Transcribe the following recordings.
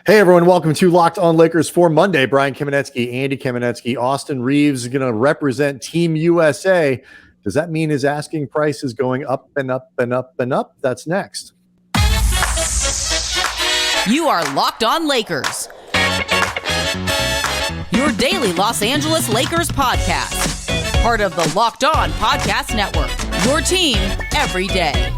Hey, everyone. Welcome to Locked on Lakers for Monday. Brian Kamenetsky, Andy Kamenetsky, Austin Reaves is going to represent Team USA. Does that mean his asking price is going up and up and up and up? That's next. You are Locked on Lakers, your daily Los Angeles Lakers podcast. Part of the Locked on Podcast Network, your team every day.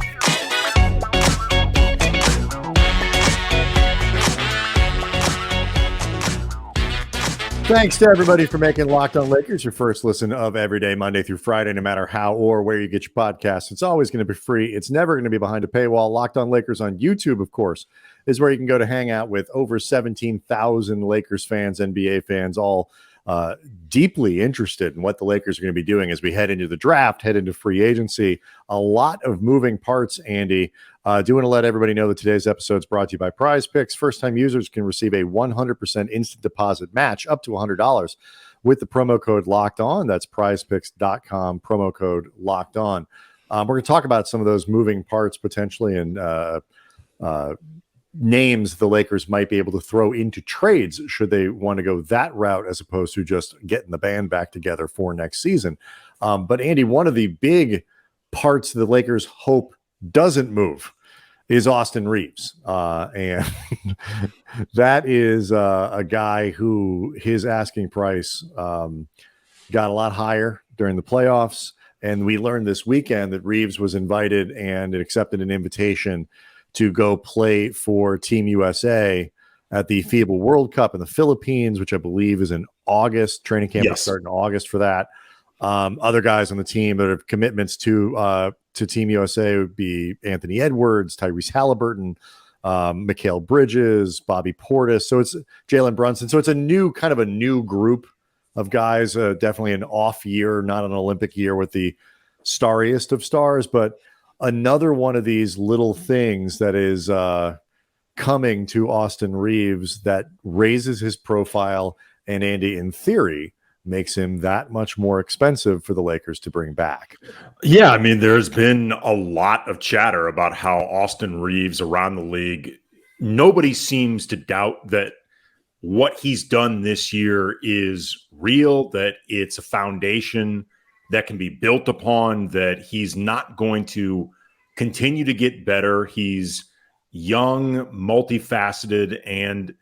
Thanks to everybody for making Locked on Lakers your first listen of every day, Monday through Friday, no matter how or where you get your podcasts. It's always going to be free. It's never going to be behind a paywall. Locked on Lakers on YouTube, of course, is where you can go to hang out with over 17,000 Lakers fans, NBA fans, all deeply interested in what the Lakers are going to be doing as we head into the draft, head into free agency. A lot of moving parts, Andy. Do want to let everybody know that today's episode is brought to you by Prize Picks. First-time users can receive a 100% instant deposit match up to $100 with the promo code Locked On. That's prizepicks.com, promo code Locked On. We're going to talk about some of those moving parts potentially and names the Lakers might be able to throw into trades should they want to go that route as opposed to just getting the band back together for next season. But Andy, one of the big parts the Lakers hope doesn't move is Austin Reaves. And that is a guy who his asking price got a lot higher during the playoffs. And we learned this weekend that Reaves was invited and accepted an invitation to go play for Team USA at the FIBA World Cup in the Philippines, which I believe is in August. Training camp will start in August for that. Other guys on the team that have commitments to Team USA would be Anthony Edwards, Tyrese Halliburton, Mikal Bridges, Bobby Portis. So it's Jalen Brunson. So it's a new group of guys, definitely an off year, not an Olympic year with the starriest of stars, but another one of these little things that is coming to Austin Reaves that raises his profile and, Andy, in theory, makes him that much more expensive for the Lakers to bring back. Yeah, I mean, there's been a lot of chatter about how Austin Reaves around the league, nobody seems to doubt that what he's done this year is real, that it's a foundation that can be built upon, that he's not going to continue to get better. He's young, multifaceted, and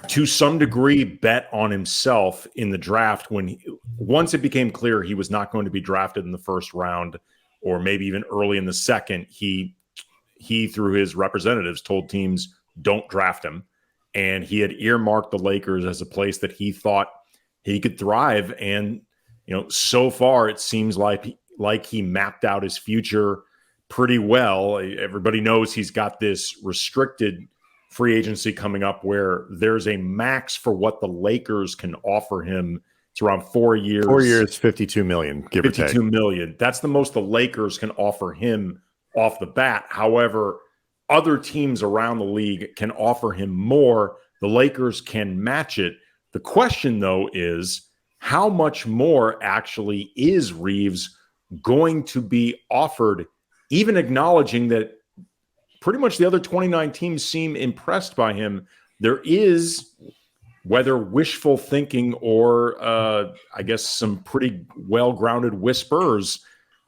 to some degree bet on himself in the draft once it became clear he was not going to be drafted in the first round or maybe even early in the second, he through his representatives told teams don't draft him. And he had earmarked the Lakers as a place that he thought he could thrive. And, so far it seems like he mapped out his future pretty well. Everybody knows he's got this restricted free agency coming up where there's a max for what the Lakers can offer him. It's around 4 years. 4 years, $52 million, give or take. $52 million. That's the most the Lakers can offer him off the bat. However, other teams around the league can offer him more. The Lakers can match it. The question, though, is how much more actually is Reaves going to be offered, even acknowledging that pretty much the other 29 teams seem impressed by him. There is, whether wishful thinking or I guess some pretty well-grounded whispers,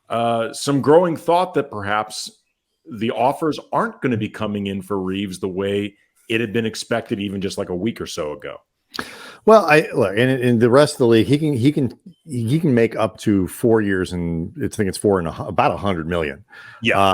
some growing thought that perhaps the offers aren't going to be coming in for Reaves the way it had been expected even just like a week or so ago. Well, look, in the rest of the league, he can make up to 4 years, and I think it's about $100 million. Yeah.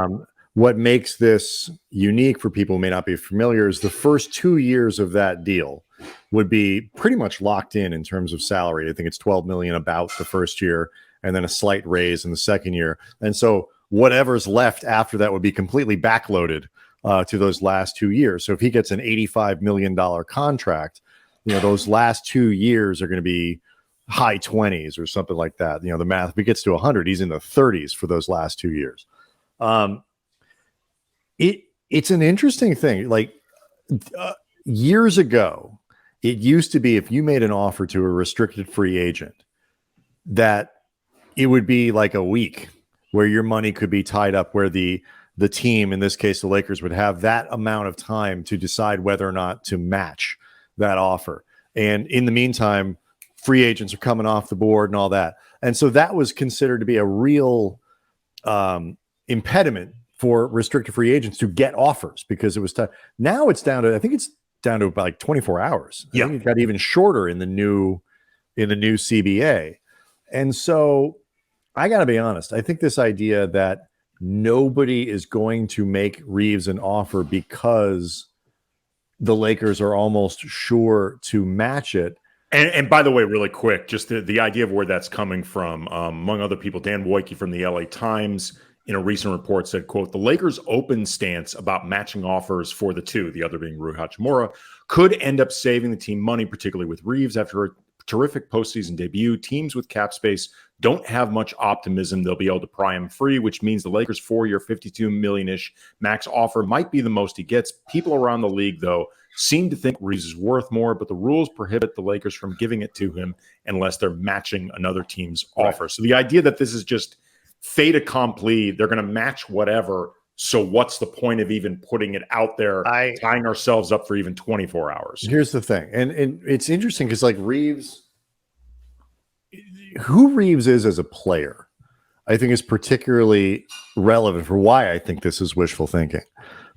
What makes this unique for people who may not be familiar is the first 2 years of that deal would be pretty much locked in terms of salary. I think it's $12 million about the first year, and then a slight raise in the second year. And so whatever's left after that would be completely backloaded to those last 2 years. So if he gets an $85 million contract, those last 2 years are going to be high 20s or something like that. The math, if he gets to 100, he's in the 30s for those last 2 years. It's an interesting thing. Like years ago, it used to be if you made an offer to a restricted free agent that it would be like a week where your money could be tied up, where the the team, in this case the Lakers, would have that amount of time to decide whether or not to match that offer. And in the meantime, free agents are coming off the board and all that. And so that was considered to be a real impediment for restricted free agents to get offers, because it was tough. Now it's down to, I think it's down to about like 24 hours. I think it got even shorter in the new CBA. And so I got to be honest, I think this idea that nobody is going to make Reaves an offer because the Lakers are almost sure to match it. And by the way, really quick, just the idea of where that's coming from, among other people, Dan Wojcicki from the LA Times in a recent report said, quote, the Lakers' open stance about matching offers for the two, the other being Rui Hachimura, could end up saving the team money, particularly with Reaves. After a terrific postseason debut, teams with cap space don't have much optimism they'll be able to pry him free, which means the Lakers' 4-year, $52 million-ish max offer might be the most he gets. People around the league, though, seem to think Reaves is worth more, but the rules prohibit the Lakers from giving it to him unless they're matching another team's offer. So the idea that this is just fait accompli, they're going to match whatever, so what's the point of even putting it out there, tying ourselves up for even 24 hours? Here's the thing, and it's interesting because like Reaves, who Reaves is as a player, I think is particularly relevant for why I think this is wishful thinking.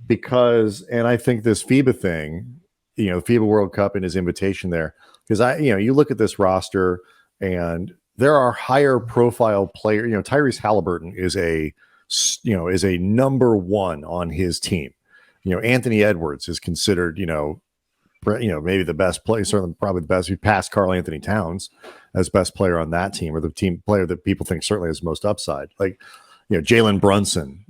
Because, and I think this FIBA thing, the FIBA World Cup and his invitation there, because you look at this roster and there are higher profile players. Tyrese Halliburton is a number one on his team. Anthony Edwards is considered, maybe the best player, certainly probably the best. He passed Karl Anthony Towns as best player on that team, or the team player that people think certainly has most upside. Like, Jalen Brunson,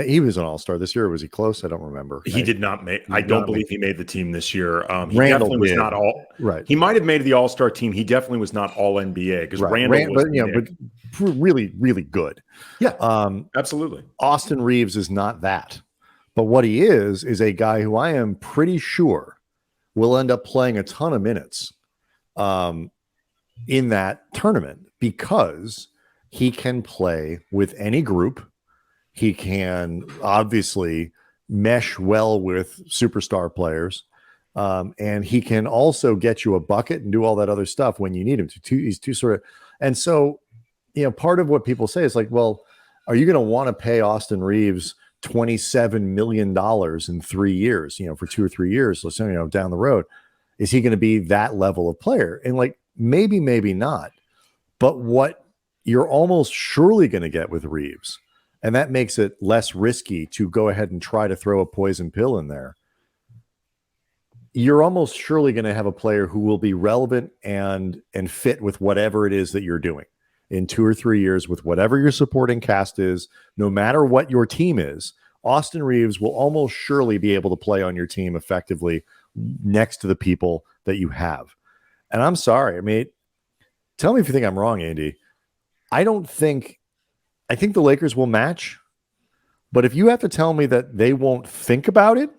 he was an all-star this year, or was he close? I don't remember. He did not make. I don't believe he made the team this year. He Randall definitely was did. not all. Right. He might have made the all-star team. He definitely was not all NBA because Randall was. But really, really good. Yeah. Absolutely. Austin Reaves is not that, but what he is a guy who I am pretty sure will end up playing a ton of minutes, in that tournament, because he can play with any group. He can obviously mesh well with superstar players. And he can also get you a bucket and do all that other stuff when you need him to. He's too sort of, and so, part of what people say is like, well, are you going to want to pay Austin Reaves $27 million in 3 years, for 2 or 3 years, let's say, down the road? Is he going to be that level of player? And like, maybe not. But what you're almost surely going to get with Reaves, and that makes it less risky to go ahead and try to throw a poison pill in there, you're almost surely going to have a player who will be relevant and fit with whatever it is that you're doing in 2 or 3 years, with whatever your supporting cast is, no matter what your team is. Austin Reaves will almost surely be able to play on your team effectively next to the people that you have. And I'm sorry. I mean, tell me if you think I'm wrong, Andy. I think the Lakers will match, but if you have to tell me that they won't think about it,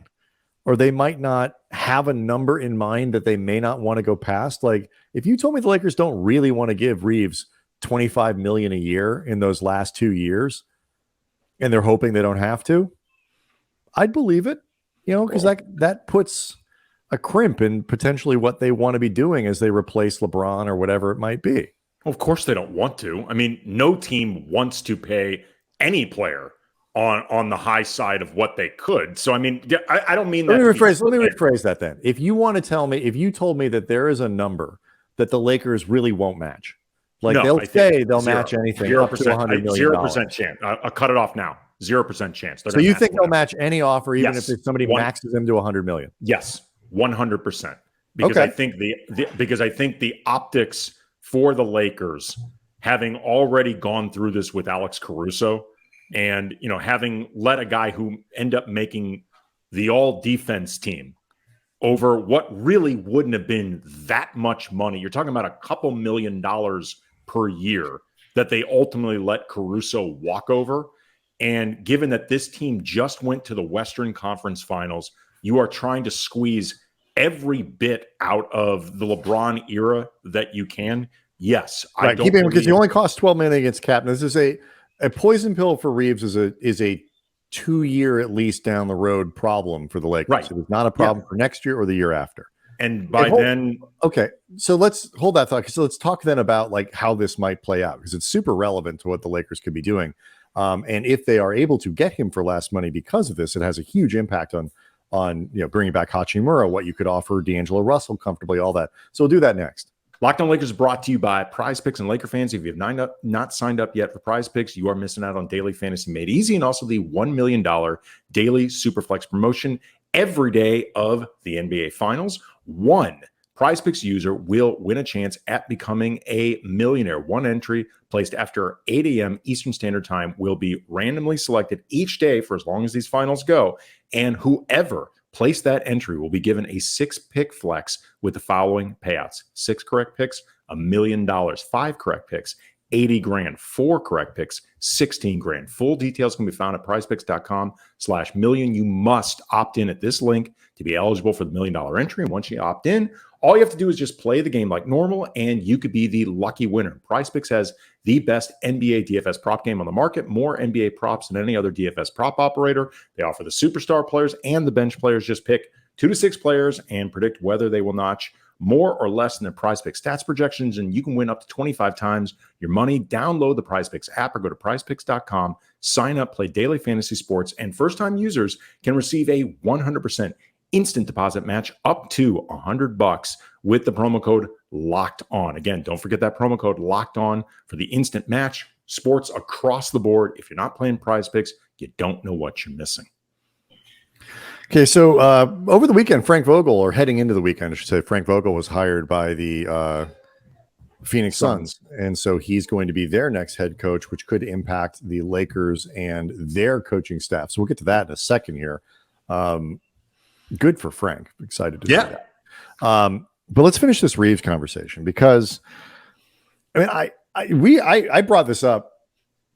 or they might not have a number in mind that they may not want to go past, like if you told me the Lakers don't really want to give Reaves $25 million a year in those last 2 years, and they're hoping they don't have to, I'd believe it, because that puts a crimp in potentially what they want to be doing as they replace LeBron or whatever it might be. Of course they don't want to. I mean, no team wants to pay any player on the high side of what they could. So, I mean, I don't mean that. Let me rephrase that then. If you want to tell me, if you told me that there is a number that the Lakers really won't match, like they'll say they'll match anything up to $100 million. 0% chance. I'll cut it off now. 0% chance. So you think they'll match any offer, even if somebody maxes them to $100 million? Yes, 100%. Because I think the optics for the Lakers, having already gone through this with Alex Caruso, and having let a guy who end up making the all defense team over what really wouldn't have been that much money. You're talking about a couple $1 million per year that they ultimately let Caruso walk over. And given that this team just went to the Western Conference Finals, you are trying to squeeze every bit out of the LeBron era that you can. Yes, right. Keep in because you only cost $12 million against cap. This is a poison pill for Reaves is a 2-year at least down the road problem for the Lakers. Right. It is not a problem for next year or the year after. And by then, okay, so let's hold that thought. So let's talk then about like how this might play out, because it's super relevant to what the Lakers could be doing. And if they are able to get him for less money because of this, it has a huge impact on bringing back Hachimura, what you could offer D'Angelo Russell comfortably, all that. So we'll do that next. Locked On Lakers is brought to you by Prize Picks and Laker fans. If you have not signed up yet for Prize Picks, you are missing out on daily fantasy made easy and also the $1 million daily Superflex promotion every day of the NBA Finals. One Prize Picks user will win a chance at becoming a millionaire. One entry placed after 8 a.m. Eastern Standard Time will be randomly selected each day for as long as these finals go, and whoever placed that entry will be given a 6-pick flex with the following payouts: 6 correct picks, $1 million; 5 correct picks, $80,000; 4 correct picks, $16,000. Full details can be found at prizepicks.com/million. You must opt in at this link to be eligible for the $1 million entry. And once you opt in, all you have to do is just play the game like normal, and you could be the lucky winner. PrizePicks has the best NBA DFS prop game on the market, more NBA props than any other DFS prop operator. They offer the superstar players and the bench players. Just pick 2 to 6 players and predict whether they will notch more or less than their PrizePicks stats projections, and you can win up to 25 times your money. Download the PrizePicks app or go to prizepicks.com, sign up, play daily fantasy sports, and first-time users can receive a 100% instant deposit match up to $100 with the promo code Locked On. Again, don't forget that promo code Locked On for the instant match. Sports across the board. If you're not playing Prize Picks, you don't know what you're missing. Okay, so over the weekend, Frank Vogel, or heading into the weekend, I should say, Frank Vogel was hired by the Phoenix Suns, and so he's going to be their next head coach, which could impact the Lakers and their coaching staff. So we'll get to that in a second here. Good for Frank. Excited to see that. But let's finish this Reaves conversation, because I mean, I brought this up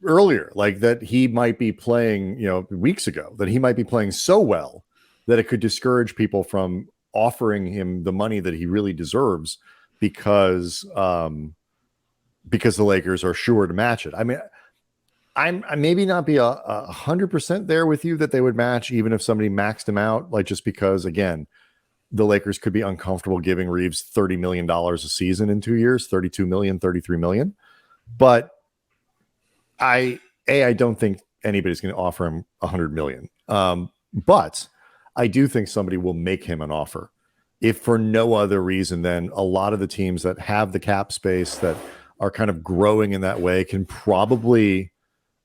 earlier, like that he might be playing, weeks ago, that he might be playing so well that it could discourage people from offering him the money that he really deserves, because the Lakers are sure to match it. I mean, I maybe not be 100% there with you that they would match, even if somebody maxed him out, like, just because, again, the Lakers could be uncomfortable giving Reaves $30 million a season in 2 years, $32 million, $33 million. But I don't think anybody's going to offer him $100 million. But I do think somebody will make him an offer, if for no other reason than a lot of the teams that have the cap space, that are kind of growing in that way, can probably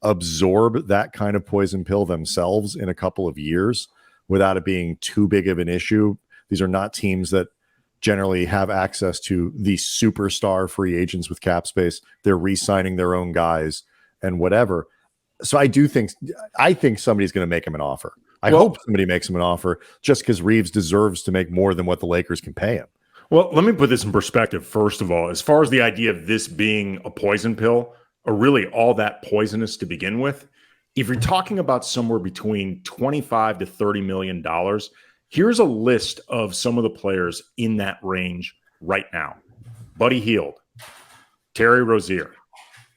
absorb that kind of poison pill themselves in a couple of years without it being too big of an issue. These are not teams that generally have access to the superstar free agents with cap space. They're re-signing their own guys and whatever. So I think somebody's going to make him an offer. I hope somebody makes him an offer, just because Reaves deserves to make more than what the Lakers can pay him. Well, let me put this in perspective. First of all, as far as the idea of this being a poison pill, or really all that poisonous to begin with, if you're talking about somewhere between $25 to $30 million, here's a list of some of the players in that range right now. Buddy Hield, Terry Rozier,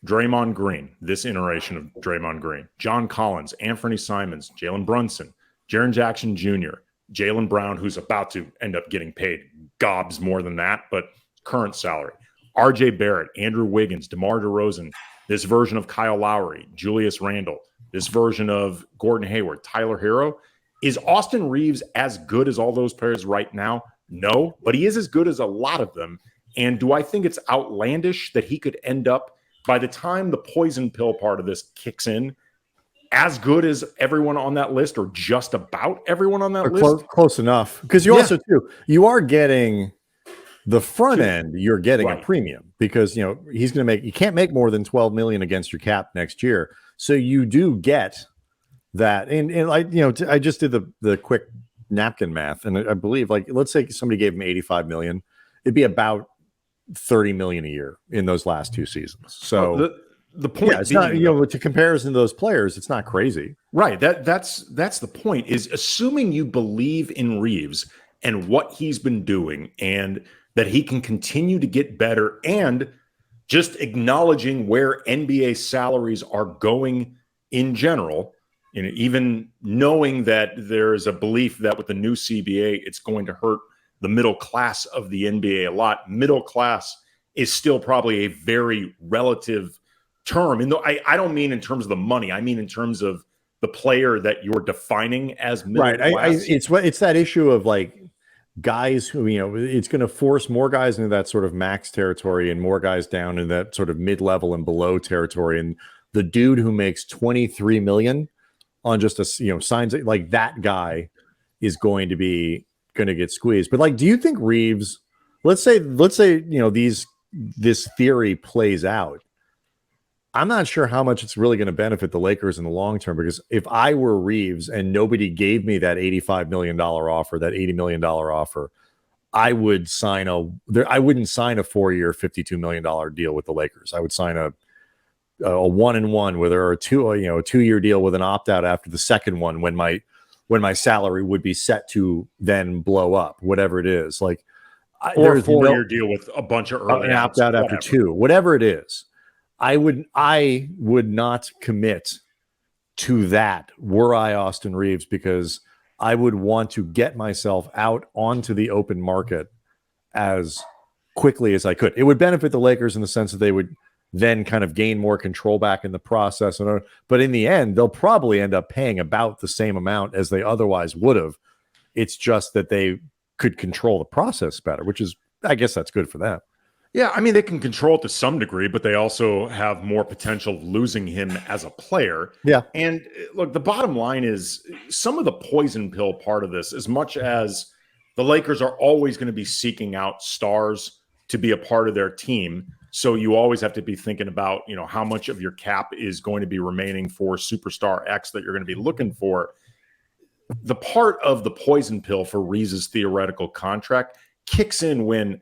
Draymond Green, this iteration of Draymond Green, John Collins, Anthony Simons, Jalen Brunson, Jaren Jackson Jr., Jaylen Brown, who's about to end up getting paid gobs more than that, but current salary, RJ Barrett, Andrew Wiggins, DeMar DeRozan, this version of Kyle Lowry, Julius Randle, this version of Gordon Hayward, Tyler Hero. Is Austin Reaves as good as all those players right now? No, but he is as good as a lot of them. And do I think it's outlandish that he could end up, by the time the poison pill part of this kicks in, as good as everyone on that list, or just about everyone on that list? Close enough. Because you also, too, you are getting the front end, you're getting a premium, because, he's going to you can't make more than $12 million against your cap next year. So you do get that. And I just did the quick napkin math, and I believe, like, let's say somebody gave him $85 million, it'd be about $30 million a year in those last 2 seasons. So the point, it's not, to comparison to those players, it's not crazy, right? That's the point, is assuming you believe in Reaves and what he's been doing, and that he can continue to get better, and just acknowledging where NBA salaries are going in general. even knowing that there is a belief that with the new CBA, it's going to hurt the middle class of the NBA a lot. Middle class is still probably a very relative term. And I don't mean in terms of the money. I mean in terms of the player that you're defining as middle class. It's that issue of like guys who, it's going to force more guys into that sort of max territory and more guys down in that sort of mid-level and below territory. And the dude who makes 23 million on just a, signs like that guy is going to get squeezed. But like, do you think Reaves, let's say, this theory plays out, I'm not sure how much it's really going to benefit the Lakers in the long term, because if I were Reaves and nobody gave me that $85 million offer, that $80 million offer, I would sign I wouldn't sign a 4-year, $52 million deal with the Lakers. I would sign a 1-and-1 with a 2-year deal with an opt-out after the second one, when my salary would be set to then blow up, whatever it is. Like, or a 4-year deal with a bunch of early an opt-out after 2, whatever it is. I would not commit to that were I Austin Reaves, because I would want to get myself out onto the open market as quickly as I could. It would benefit the Lakers in the sense that they would then kind of gain more control back in the process. But in the end, they'll probably end up paying about the same amount as they otherwise would have. It's just that they could control the process better, which is, I guess that's good for them. Yeah, I mean, they can control it to some degree, but they also have more potential of losing him as a player. Yeah. And look, the bottom line is some of the poison pill part of this, as much as the Lakers are always going to be seeking out stars to be a part of their team. So you always have to be thinking about, how much of your cap is going to be remaining for superstar X that you're going to be looking for. The part of the poison pill for Reeves' theoretical contract kicks in when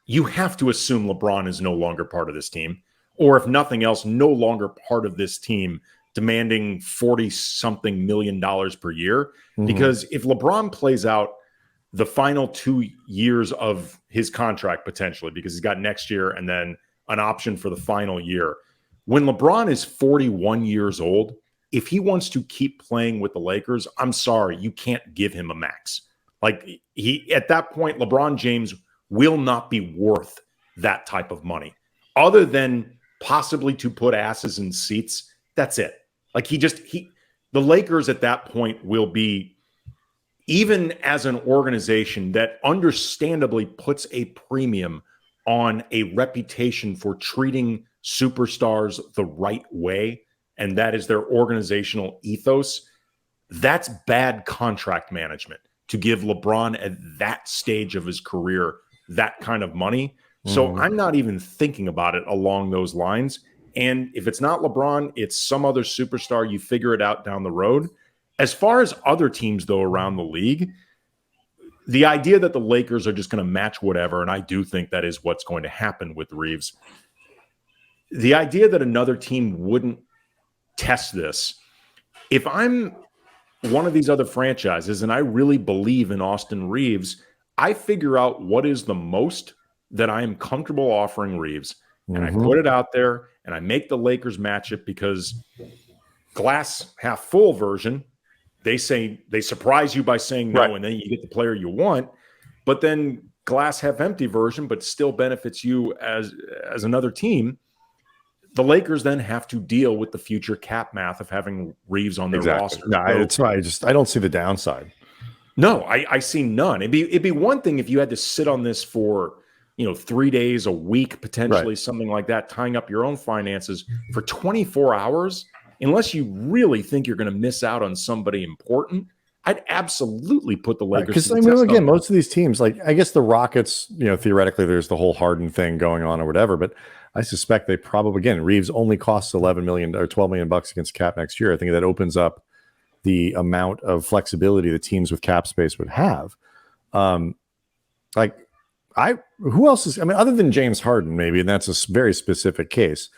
you have to assume LeBron is no longer part of this team, or if nothing else, no longer part of this team, demanding $40-something million per year. Mm-hmm. Because if LeBron plays out the final 2 years of his contract, potentially, because he's got next year and then an option for the final year, when LeBron is 41 years old, if he wants to keep playing with the Lakers, I'm sorry, you can't give him a max. Like, at that point, LeBron James will not be worth that type of money, other than possibly to put asses in seats. That's it. Like, the Lakers at that point will be, even as an organization that understandably puts a premium on a reputation for treating superstars the right way, and that is their organizational ethos, that's bad contract management to give LeBron at that stage of his career that kind of money. So I'm not even thinking about it along those lines. And if it's not LeBron, it's some other superstar. You figure it out down the road. As far as other teams, though, around the league, the idea that the Lakers are just going to match whatever, and I do think that is what's going to happen with Reaves, the idea that another team wouldn't test this, if I'm one of these other franchises and I really believe in Austin Reaves, I figure out what is the most that I am comfortable offering Reaves, and I put it out there, and I make the Lakers match it, because glass half full version, they surprise you by saying no, right, and then you get the player you want. But then glass half empty version, but still benefits you as another team. The Lakers then have to deal with the future cap math of having Reaves on their roster. No, it's right. I don't see the downside. No, I see none. It'd be one thing if you had to sit on this for 3 days, a week, potentially, right, something like that, tying up your own finances for 24 hours. Unless you really think you're going to miss out on somebody important, I'd absolutely put the Lakers. Because again, most of these teams, like I guess the Rockets, theoretically there's the whole Harden thing going on or whatever, but I suspect they probably, again, Reaves only costs $11 million or $12 million against cap next year. I think that opens up the amount of flexibility the teams with cap space would have. Who else is, other than James Harden, maybe, and that's a very specific case.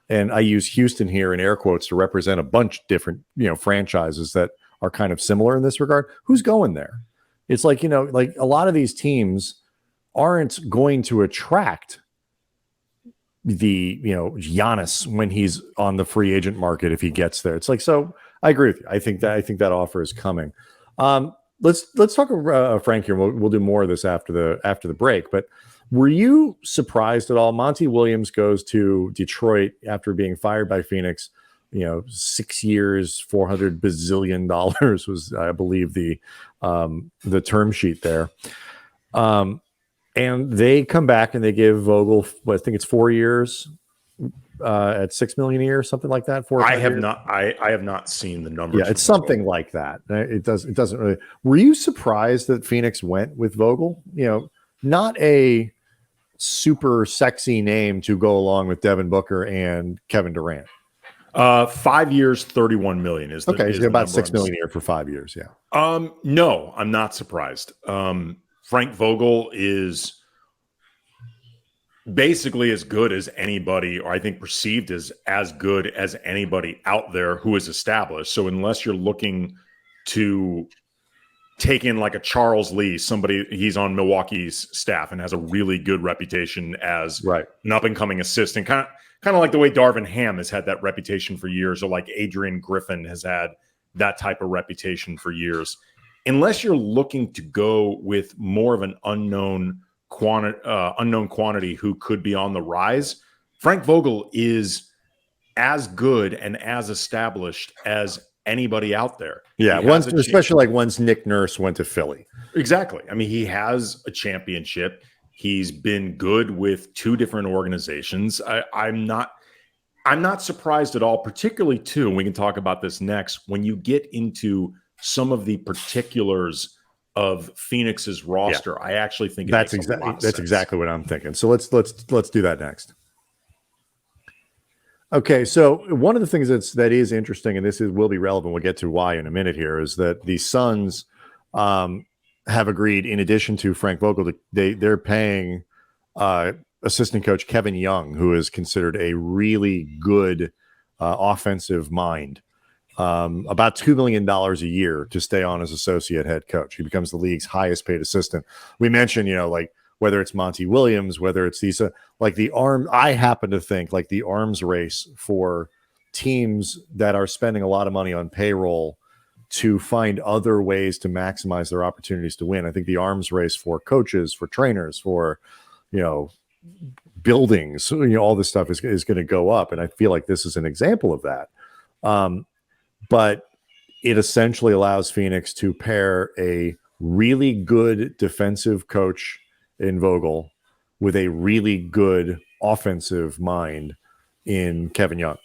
And I use Houston here in air quotes to represent a bunch of different, franchises that are kind of similar in this regard. Who's going there? It's like, like a lot of these teams aren't going to attract the, Giannis when he's on the free agent market if he gets there. It's like, so I agree with you. I think that offer is coming. Let's talk Frank here. We'll do more of this after the break. But were you surprised at all? Monty Williams goes to Detroit after being fired by Phoenix. 6 years, $400 bazillion was, I believe, the term sheet there. And they come back and they give Vogel, I think it's 4 years at $6 million a year, something like that. I have not seen the numbers. Yeah, it's something like that. It doesn't really. Were you surprised that Phoenix went with Vogel? Not a super sexy name to go along with Devin Booker and Kevin Durant. 5 years, $31 million is okay. Is so about $6 million a year for 5 years. Yeah. No, I'm not surprised. Frank Vogel is basically as good as anybody, or I think perceived as good as anybody out there who is established. So unless you're looking to take in like a Charles Lee, somebody, he's on Milwaukee's staff and has a really good reputation as an up and coming assistant, kind of like the way Darvin Ham has had that reputation for years, or like Adrian Griffin has had that type of reputation for years. Unless you're looking to go with more of an unknown quantity who could be on the rise, Frank Vogel is as good and as established as anybody out there. Yeah, especially once Nick Nurse went to Philly. Exactly. I mean, he has a championship. He's been good with two different organizations. I'm not surprised at all, particularly too, and we can talk about this next, when you get into some of the particulars of Phoenix's roster. I actually think that's exactly what I'm thinking. So let's do that next. Okay, so one of the things that is interesting, and will be relevant, we'll get to why in a minute here, is that the Suns have agreed, in addition to Frank Vogel, they're paying assistant coach Kevin Young, who is considered a really good offensive mind, about $2 million a year to stay on as associate head coach. He becomes the league's highest paid assistant. We mentioned, like whether it's Monty Williams, whether it's these, I happen to think like the arms race for teams that are spending a lot of money on payroll to find other ways to maximize their opportunities to win. I think the arms race for coaches, for trainers, for, buildings, all this stuff is going to go up. And I feel like this is an example of that. But it essentially allows Phoenix to pair a really good defensive coach in Vogel with a really good offensive mind in Kevin Young.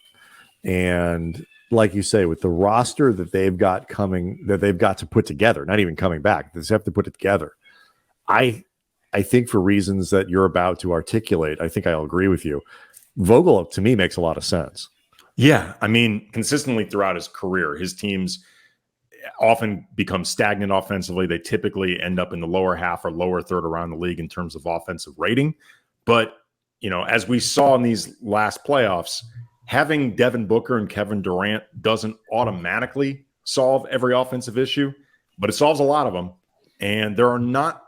And like you say, with the roster that they've got to put together, not even coming back, they just have to put it together. I think for reasons that you're about to articulate, I think I'll agree with you. Vogel, to me, makes a lot of sense. Yeah, I mean, consistently throughout his career, his teams often become stagnant offensively. They typically end up in the lower half or lower third around the league in terms of offensive rating. But, as we saw in these last playoffs, having Devin Booker and Kevin Durant doesn't automatically solve every offensive issue, but it solves a lot of them. And there are not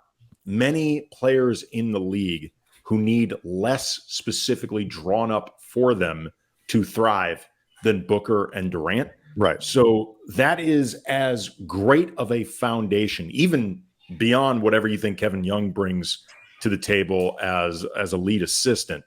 many players in the league who need less specifically drawn up for them to thrive than Booker and Durant. Right. So that is as great of a foundation, even beyond whatever you think Kevin Young brings to the table as a lead assistant.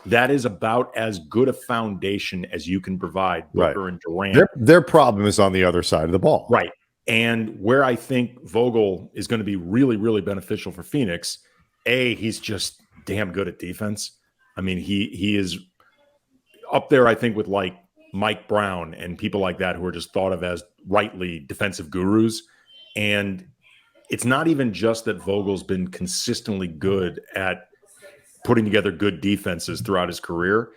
That is about as good a foundation as you can provide Booker and Durant. Their problem is on the other side of the ball. Right. And where I think Vogel is going to be really, really beneficial for Phoenix, he's just damn good at defense. I mean, he is up there, I think, with like Mike Brown and people like that who are just thought of as rightly defensive gurus. And it's not even just that Vogel's been consistently good at putting together good defenses throughout his career.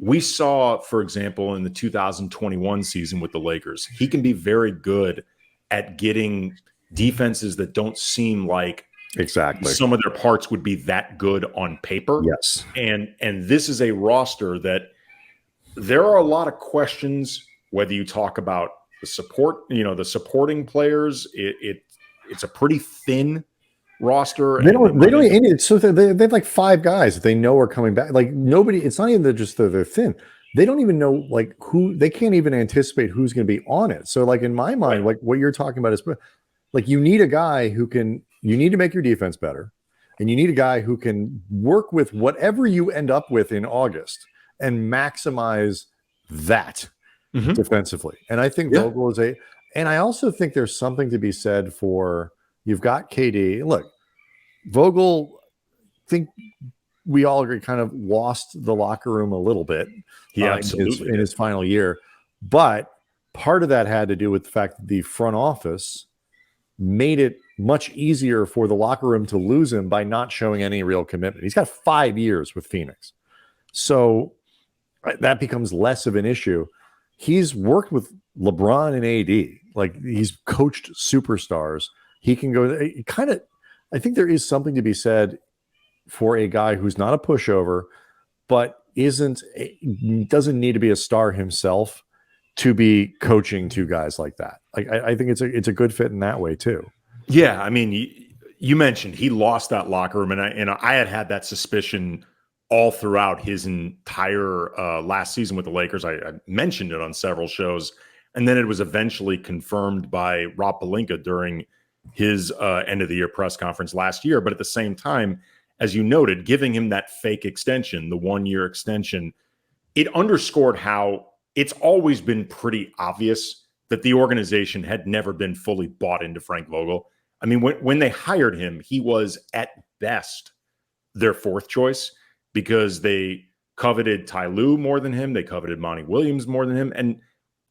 We saw, for example, in the 2021 season with the Lakers, he can be very good at getting defenses that don't seem like exactly some of their parts would be that good on paper. Yes. And this is a roster that there are a lot of questions, whether you talk about the support, the supporting players. It's a pretty thin roster. They have like 5 guys that they know are coming back. Like nobody, it's not even that just they're thin. they don't even know like who, they can't even anticipate who's going to be on it. So like in my mind, like what you're talking about is like you need a guy who can, you need to make your defense better, and you need a guy who can work with whatever you end up with in August and maximize that defensively. And I think Vogel is and I also think there's something to be said for, you've got KD. Look, Vogel, I think we all agree, kind of lost the locker room a little bit in his final year. But part of that had to do with the fact that the front office made it much easier for the locker room to lose him by not showing any real commitment. He's got 5 years with Phoenix. So that becomes less of an issue. He's worked with LeBron and AD. Like, he's coached superstars. He can go kind of, I think there is something to be said for a guy who's not a pushover, but doesn't need to be a star himself to be coaching two guys like that. Like, I think it's a good fit in that way too. Yeah, I mean, you mentioned he lost that locker room, and I had that suspicion all throughout his entire last season with the Lakers. I mentioned it on several shows, and then it was eventually confirmed by Rob Pelinka during his end of the year press conference last year. But at the same time, as you noted, giving him that fake extension, the 1-year extension, it underscored how it's always been pretty obvious that the organization had never been fully bought into Frank Vogel. I mean, when they hired him, he was at best their fourth choice because they coveted Ty Lue more than him. They coveted Monty Williams more than him. And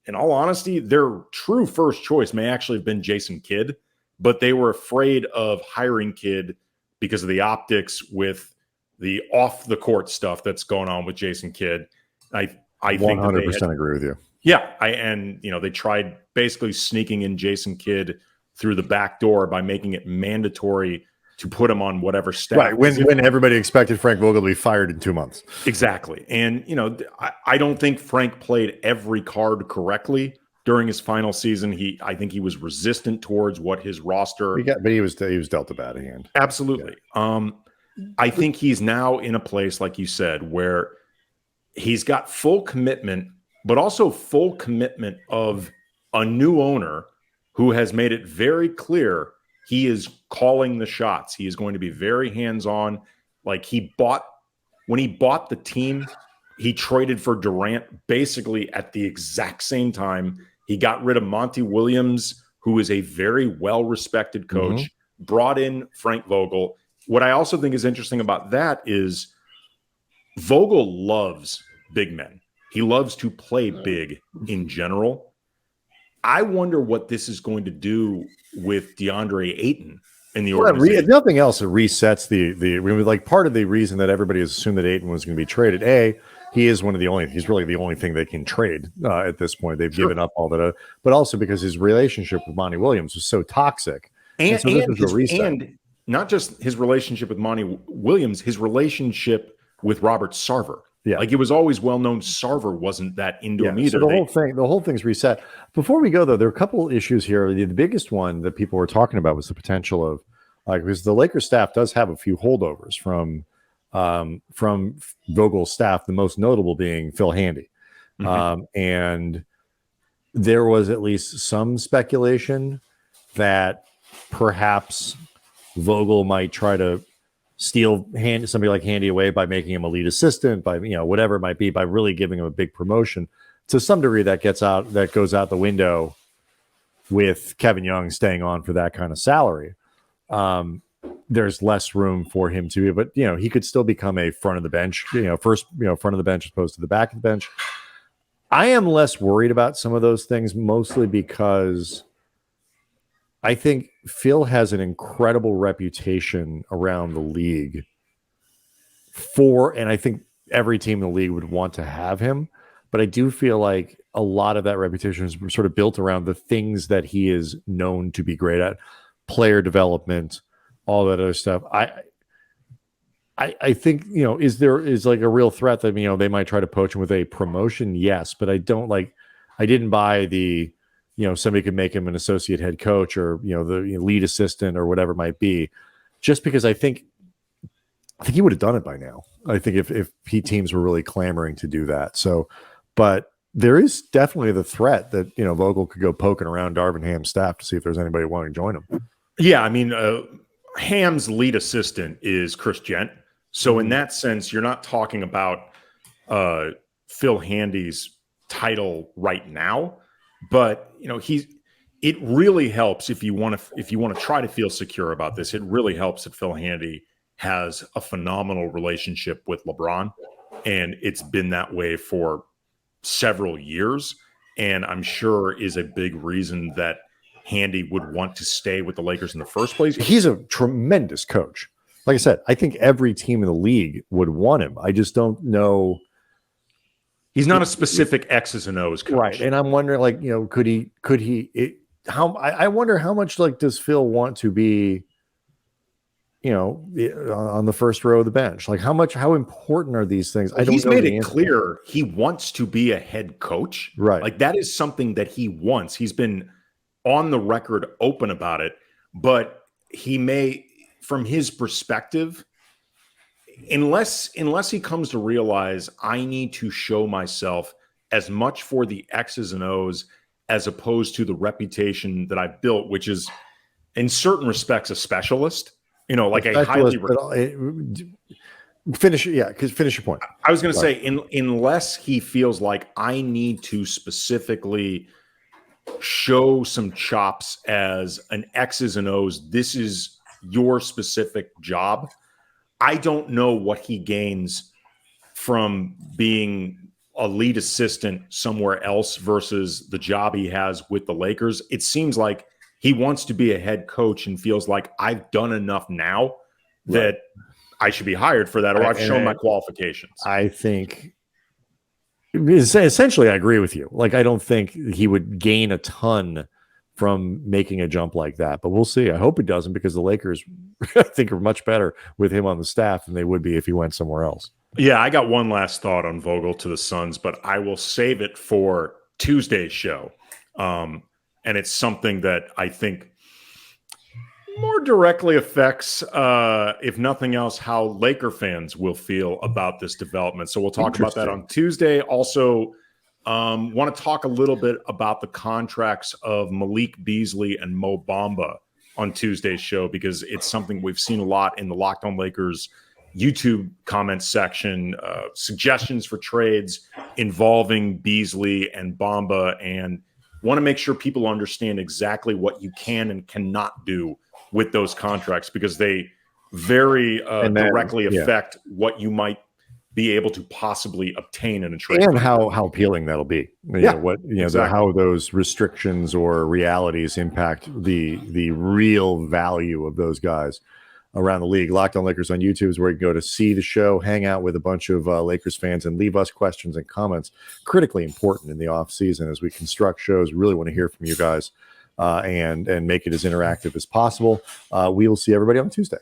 in all honesty, their true first choice may actually have been Jason Kidd, but they were afraid of hiring Kidd because of the optics with the off the court stuff that's going on with Jason Kidd. I think 100% agree with you. Yeah. They tried basically sneaking in Jason Kidd through the back door by making it mandatory to put him on whatever staff. Right. When everybody expected Frank Vogel to be fired in 2 months. Exactly. And, I don't think Frank played every card correctly during his final season. I think he was resistant towards what his roster. But he was dealt a bad hand. Absolutely. Yeah. I think he's now in a place, like you said, where he's got full commitment, but also full commitment of a new owner who has made it very clear he is calling the shots. He is going to be very hands-on. Like, when he bought the team, he traded for Durant basically at the exact same time. He got rid of Monty Williams, who is a very well-respected coach, brought in Frank Vogel. What I also think is interesting about that is Vogel loves big men. He loves to play big in general. I wonder what this is going to do with DeAndre Ayton in the organization. If nothing else, it resets like part of the reason that everybody assumed that Ayton was going to be traded. He's really the only thing they can trade at this point. They've given up all that, but also because his relationship with Monty Williams was so toxic. And so this was a reset. And not just his relationship with Monty Williams, his relationship with Robert Sarver. Yeah. Like, it was always well known Sarver wasn't that into him either. So the whole thing's reset. Before we go though, there are a couple of issues here. The biggest one that people were talking about was the potential of, because the Lakers staff does have a few holdovers from Vogel's staff, the most notable being Phil Handy. And there was at least some speculation that perhaps Vogel might try to steal somebody like Handy away by making him a lead assistant, by whatever it might be, by really giving him a big promotion. To some degree, that goes out the window with Kevin Young staying on for that kind of salary. There's less room for him to be, but he could still become a front of the bench, front of the bench as opposed to the back of the bench. I am less worried about some of those things, mostly because I think Phil has an incredible reputation around the league and I think every team in the league would want to have him. But I do feel like a lot of that reputation is sort of built around the things that he is known to be great at, player development, all that other stuff. I think, is like a real threat that, they might try to poach him with a promotion. Yes. But I didn't buy the, somebody could make him an associate head coach or, the lead assistant or whatever it might be, just because I think he would have done it by now. I think if teams were really clamoring to do that. So, but there is definitely the threat that, you know, Vogel could go poking around Darvin Ham's staff to see if there's anybody wanting to join him. Yeah, I mean, Ham's lead assistant is Chris Gent. So in that sense, you're not talking about Phil Handy's title right now, but you know, it really helps if you want to try to feel secure about this. It really helps that Phil Handy has a phenomenal relationship with LeBron, and it's been that way for several years, and I'm sure is a big reason that Handy would want to stay with the Lakers in the first place. He's a tremendous coach. Like I said, I think every team in the league would want him. I just don't know. He's not a specific X's and O's coach. Right. And I'm wondering, like, you know, I wonder how much, like, does Phil want to be, you know, on the first row of the bench? Like, how important are these things? He's made it clear he wants to be a head coach. Right. Like, that is something that he wants. He's been on the record open about it, but he may, from his perspective, unless he comes to realize I need to show myself as much for the X's and O's as opposed to the reputation that I've built, which is in certain respects a specialist, you know, like a highly finish your point. I was going to say, unless he feels like I need to specifically show some chops as an X's and O's, this is your specific job. I don't know what he gains from being a lead assistant somewhere else versus the job he has with the Lakers. It seems like he wants to be a head coach and feels like I've done enough now that I should be hired for that, or I've shown my qualifications. I think essentially I agree with you. Like, I don't think he would gain a ton from making a jump like that, but we'll see. I hope it doesn't, because the Lakers, I think, are much better with him on the staff than they would be if he went somewhere else. Yeah, I got one last thought on Vogel to the Suns, but I will save it for Tuesday's show. And it's something that I think more directly affects, if nothing else, how Laker fans will feel about this development. So we'll talk about that on Tuesday. Also, want to talk a little bit about the contracts of Malik Beasley and Mo Bamba on Tuesday's show, because it's something we've seen a lot in the Locked On Lakers YouTube comments section, suggestions for trades involving Beasley and Bamba, and want to make sure people understand exactly what you can and cannot do with those contracts, because they very directly affect what you might be able to possibly obtain in a trade, and how appealing that'll be. How those restrictions or realities impact the real value of those guys around the league. Locked On Lakers on YouTube is where you go to see the show, hang out with a bunch of Lakers fans, and leave us questions and comments. Critically important in the off season as we construct shows. Really want to hear from you guys and make it as interactive as possible. We will see everybody on Tuesday.